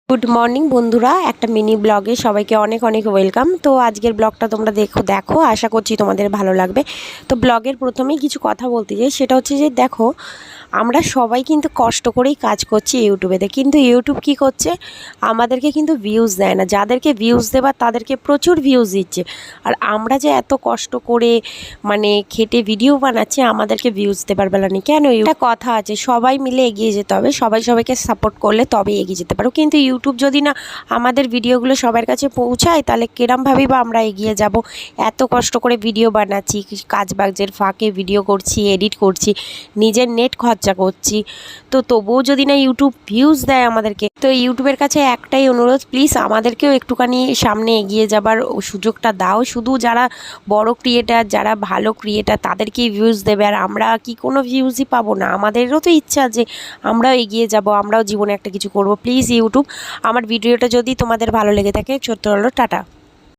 Good morning বন্ধুরা, একটা mini ব্লগে সবাইকে অনেক অনেক ওয়েলকাম। তো আজকের ব্লগটা তোমরা দেখো আশা করছি তোমাদের ভালো লাগবে। তো ব্লগের প্রথমেই কিছু কথা বলতে চাই, সেটা হচ্ছে যে দেখো, আমরা সবাই কিন্তু কষ্ট করেই কাজ করছি ইউটিউবেতে, কিন্তু ইউটিউব কি করছে, আমাদেরকে কিন্তু ভিউজ দেয় না। যাদেরকে ভিউজ দেবার তাদেরকে প্রচুর ভিউজ দিচ্ছে, আর আমরা যে এত কষ্ট করে খেটে ভিডিও বানাচ্ছি, আমাদেরকে ভিউজ দেবার বেলা নেই। কেন? একটা কথা আছে, সবাই মিলে এগিয়ে যেতে হবে, সবাই সবাইকে সাপোর্ট করলে তবে এগিয়ে যেতে পারো। কিন্তু ইউটিউব যদি না আমাদের ভিডিওগুলো সবার কাছে পৌঁছায়, তাহলে কিরমভাবেই বা আমরা এগিয়ে যাব। এত কষ্ট করে ভিডিও বানাচ্ছি, কাজ বাজের ফাঁকে ভিডিও করছি, এডিট করছি, নিজের নেট খরচা করছি, তো তবুও যদি না ইউটিউব ভিউজ দেয় আমাদেরকে, তো ইউটিউবের কাছে একটাই অনুরোধ, প্লিজ আমাদেরকেও একটুখানি সামনে এগিয়ে যাবার সুযোগটা দাও। শুধু যারা বড় ক্রিয়েটার, যারা ভালো ক্রিয়েটার, তাদেরকেই ভিউজ দেবে, আর আমরা কি কোনো ভিউজই পাবো না? আমাদেরও তো ইচ্ছা যে আমরাও এগিয়ে যাব, আমরাও জীবনে একটা কিছু করব। প্লিজ ইউটিউব, আমার ভিডিওটা যদি তোমাদের ভালো লেগে থাকে, ছোট্ট হলো টাটা।